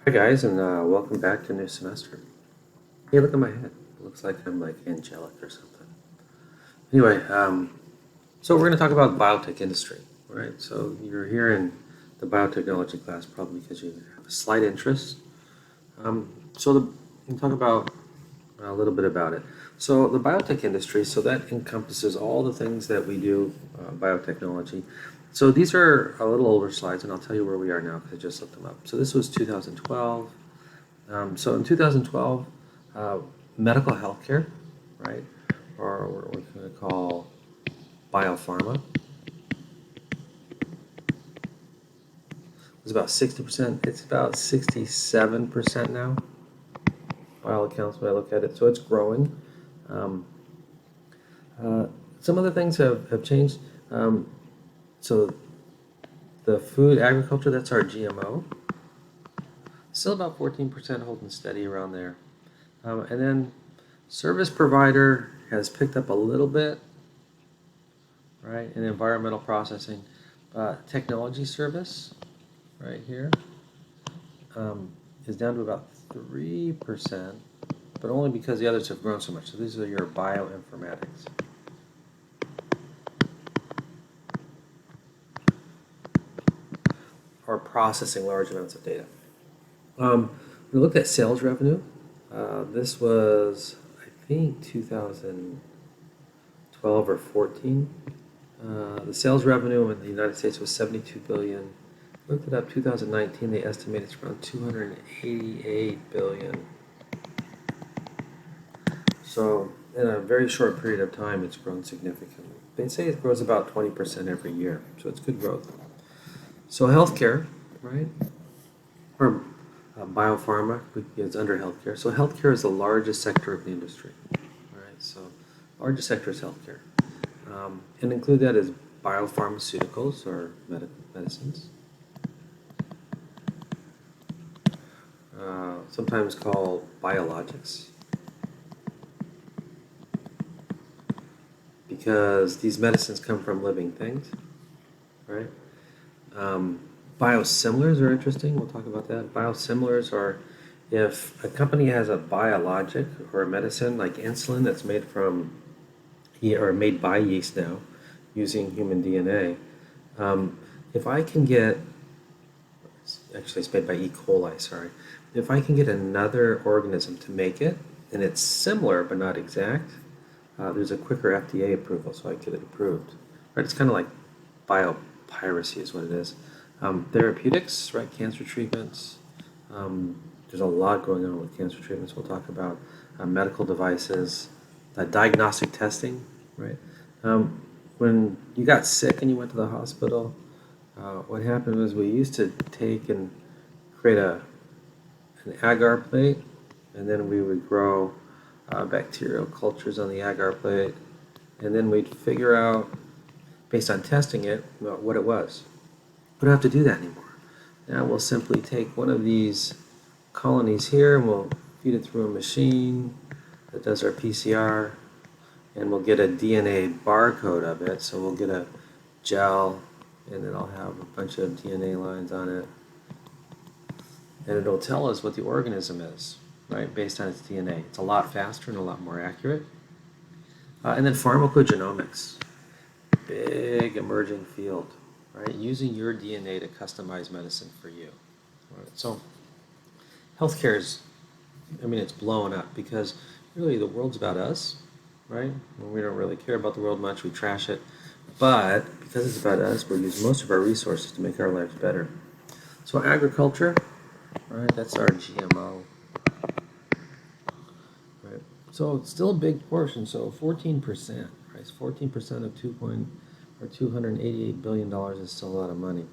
Hi guys, and welcome back to a new semester. Hey, look at my head. It looks like I'm like angelic or something. Anyway, so we're going to talk about biotech industry, right? So you're here in the biotechnology class probably because you have a slight interest. We can talk about a little bit about it. So the biotech industry, so that encompasses all the things that we do, biotechnology. So these are a little older slides, and I'll tell you where we are now because I just looked them up. So this was 2012. So in 2012, uh, medical healthcare, right, or what we're going to call biopharma, was about 60%. It's about 67% now, by all accounts when I look at it. So it's growing. Um, uh, some other things have changed. So the food agriculture, that's our GMO, still about 14% holding steady around there. And then service provider has picked up a little bit, right, in environmental processing. Technology service, right here, um, is down to about 3%, but only because the others have grown so much. So these are your bioinformatics. Or processing large amounts of data. We looked at sales revenue. This was, I think, 2012 or 14. The sales revenue in the United States was 72 billion. Looked it up 2019, they estimated it's around 288 billion. So in a very short period of time, it's grown significantly. They say it grows about 20% every year, so it's good growth. So healthcare, right? Or biopharma is under healthcare. So healthcare is the largest sector of the industry, right? So largest sector is healthcare. And include that as biopharmaceuticals or medicines, sometimes called biologics, because these medicines come from living things, right? Um, Biosimilars are interesting. We'll talk about that. Biosimilars are if a company has a biologic or a medicine like insulin that's made from or made by yeast now using human DNA. If I can get, actually it's made by E. coli, sorry. If I can get another organism to make it, and it's similar but not exact, there's a quicker FDA approval, so I get it approved. Right? It's kind of like biopiracy is what it is. Therapeutics, right? Cancer treatments. There's a lot going on with cancer treatments. We'll talk about medical devices, diagnostic testing, right? When you got sick and you went to the hospital, what happened was we used to take and create an agar plate, and then we would grow bacterial cultures on the agar plate, and then we'd figure out, based on testing it, what it was. We don't have to do that anymore. Now we'll simply take one of these colonies here and we'll feed it through a machine that does our PCR, and we'll get a DNA barcode of it. So we'll get a gel, and it'll have a bunch of DNA lines on it, and it'll tell us what the organism is, right, based on its DNA. It's a lot faster and a lot more accurate. And then pharmacogenomics, big emerging field, right? Using your DNA to customize medicine for you. Right? So healthcare is, it's blowing up because really the world's about us, right? We don't really care about the world much. We trash it. But because it's about us, we use most of our resources to make our lives better. So agriculture, right? That's our GMO. Right? So it's still a big portion. So 14%, right? 14% of 288 billion dollars is still a lot of money.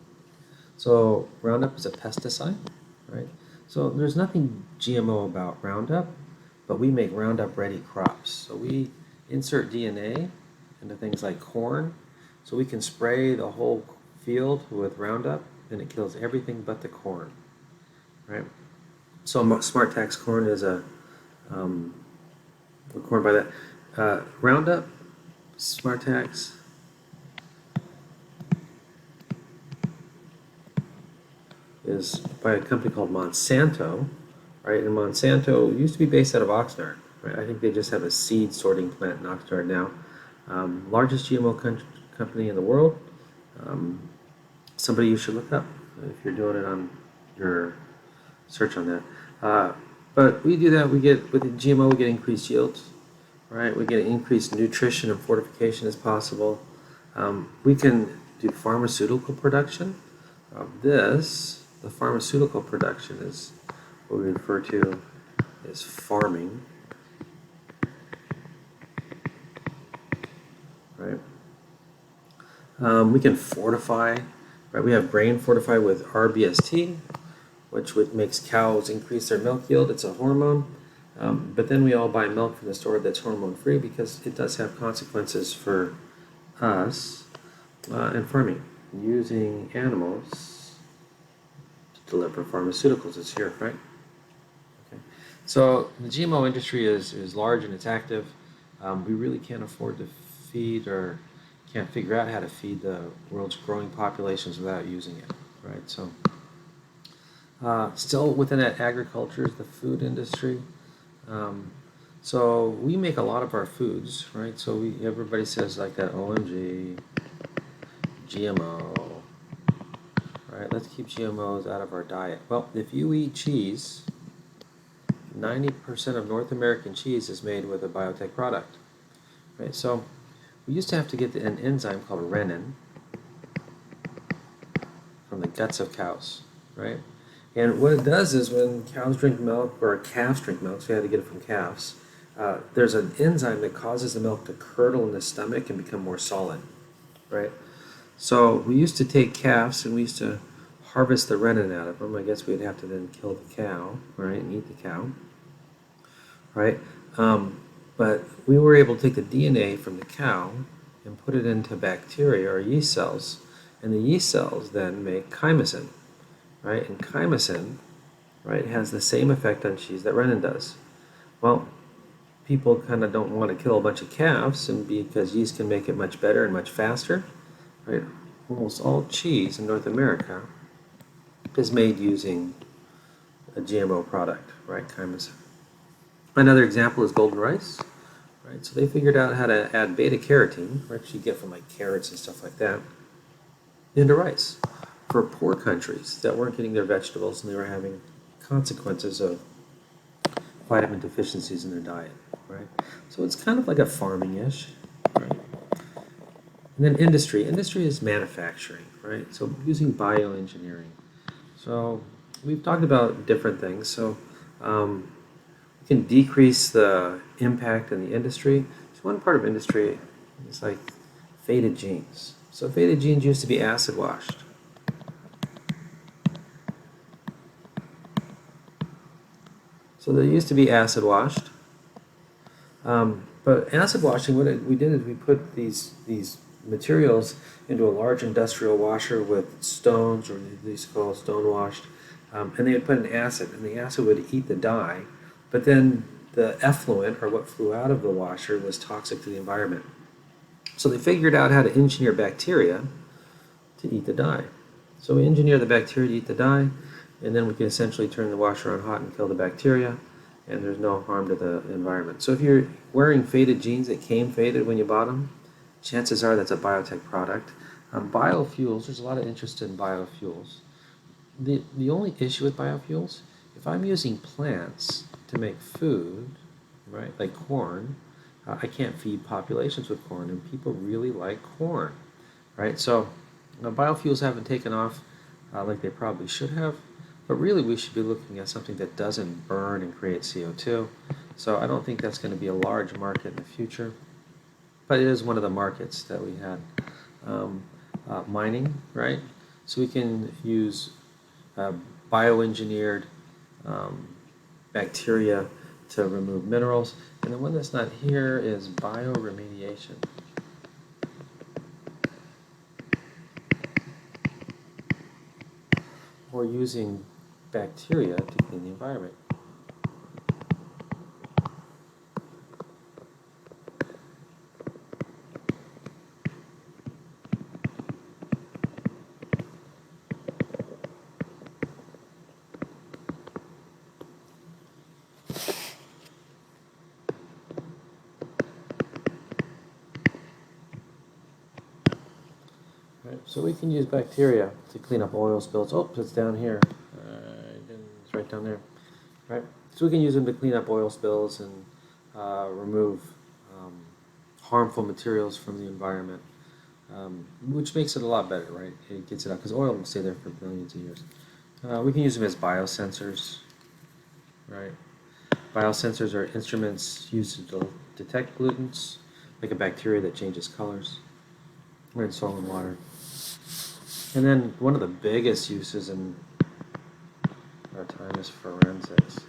So Roundup is a pesticide, right? So there's nothing GMO about Roundup, but we make Roundup ready crops. So we insert DNA into things like corn, so we can spray the whole field with Roundup, and it kills everything but the corn, right? So Smart Tax corn is corn by that. Roundup, Smart Tax, is by a company called Monsanto, right? And Monsanto used to be based out of Oxnard, right? I think they just have a seed sorting plant in Oxnard now. Largest GMO company in the world. Somebody you should look up if you're doing it on your search on that. But we do that. We get with the GMO, we get increased yields, right? We get increased nutrition and fortification as possible. We can do pharmaceutical production. The pharmaceutical production is what we refer to as farming, right? We can fortify, right? We have grain fortified with RBST, which makes cows increase their milk yield. It's a hormone. But then we all buy milk from the store that's hormone-free because it does have consequences for us in farming, using animals to deliver pharmaceuticals. It's here, right? Okay. So the GMO industry is large and it's active. We really can't afford to feed or can't figure out how to feed the world's growing populations without using it, right? So still within that agriculture is the food industry. So we make a lot of our foods, right? So everybody says like that, OMG, GMO, right? Let's keep GMOs out of our diet. Well, if you eat cheese, 90% of North American cheese is made with a biotech product, right? So we used to have to get an enzyme called rennin from the guts of cows, right? And what it does is when cows drink milk, or calves drink milk, so we had to get it from calves, there's an enzyme that causes the milk to curdle in the stomach and become more solid, right? So we used to take calves and we used to harvest the rennin out of them. I guess we'd have to then kill the cow, right, and eat the cow, right? But we were able to take the DNA from the cow and put it into bacteria or yeast cells, and the yeast cells then make chymosin, right? And chymosin, right, has the same effect on cheese that rennin does. Well, people kind of don't want to kill a bunch of calves, and because yeast can make it much better and much faster, right? Almost all cheese in North America is made using a GMO product, right? Chymosin. Another example is golden rice, right? So they figured out how to add beta carotene, which you get from like carrots and stuff like that, into rice for poor countries that weren't getting their vegetables and they were having consequences of vitamin deficiencies in their diet, right? So it's kind of like a farming-ish, right? And then industry. Industry is manufacturing, right? So using bioengineering. So we've talked about different things. So we can decrease the impact in the industry. So one part of industry is like faded genes. So faded genes used to be acid washed. So they used to be acid washed. But acid washing, what we did is we put these materials into a large industrial washer with stones, or these called stone washed, and they would put an acid, and the acid would eat the dye, but then the effluent, or what flew out of the washer, was toxic to the environment. So they figured out how to engineer bacteria to eat the dye. So we engineer the bacteria to eat the dye, and then we can essentially turn the washer on hot and kill the bacteria, and there's no harm to the environment. So if you're wearing faded jeans that came faded when you bought them, chances are that's a biotech product. Biofuels, there's a lot of interest in biofuels. The only issue with biofuels, if I'm using plants to make food, right, like corn, I can't feed populations with corn, and people really like corn, right? So biofuels haven't taken off like they probably should have, but really we should be looking at something that doesn't burn and create CO2. So I don't think that's going to be a large market in the future, but it is one of the markets that we had. Mining, right? So we can use bioengineered bacteria to remove minerals. And the one that's not here is bioremediation. Or using bacteria to clean the environment. So we can use bacteria to clean up oil spills. Oh, it's down here. It's right down there. Right. So we can use them to clean up oil spills and remove harmful materials from the environment, which makes it a lot better, right? It gets it out because oil will stay there for billions of years. We can use them as biosensors, right? Biosensors are instruments used to detect pollutants, like a bacteria that changes colors. We're in soil and water. And then one of the biggest uses in our time is forensics,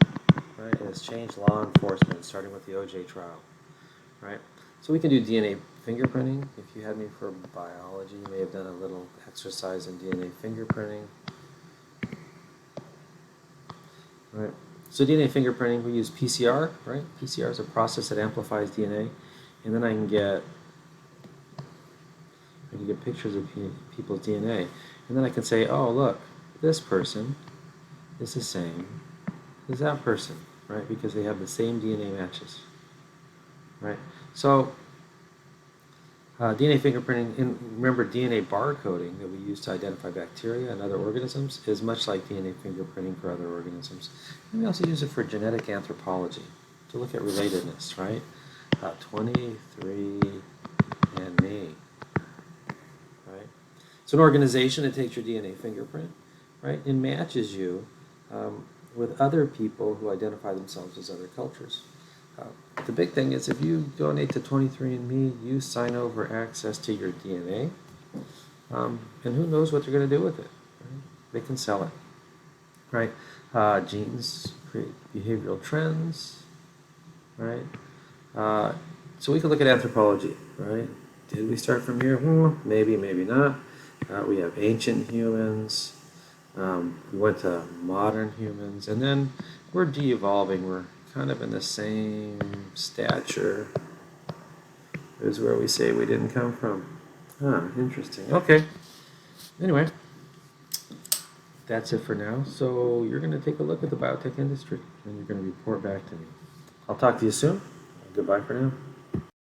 right? And it's changed law enforcement, starting with the OJ trial, right? So we can do DNA fingerprinting. If you had me for biology, you may have done a little exercise in DNA fingerprinting, right? So DNA fingerprinting, we use PCR, right? PCR is a process that amplifies DNA, and then I can get pictures of people's DNA, and then I can say, oh, look, this person is the same as that person, right? Because they have the same DNA matches, right? So DNA fingerprinting, and remember DNA barcoding that we use to identify bacteria and other organisms is much like DNA fingerprinting for other organisms. And we also use it for genetic anthropology to look at relatedness, right? 23 and me. Right? So an organization that takes your DNA fingerprint, right, and matches you with other people who identify themselves as other cultures. The big thing is if you donate to 23andMe, you sign over access to your DNA, and who knows what they're going to do with it. Right? They can sell it. Right? Genes create behavioral trends. Right? So we can look at anthropology. Right? Did we start from here? Maybe, maybe not. We have ancient humans. We went to modern humans, and then we're de-evolving. We're kind of in the same stature as where we say we didn't come from. Interesting. Okay. Anyway, that's it for now. So you're going to take a look at the biotech industry, and you're going to report back to me. I'll talk to you soon. Goodbye for now.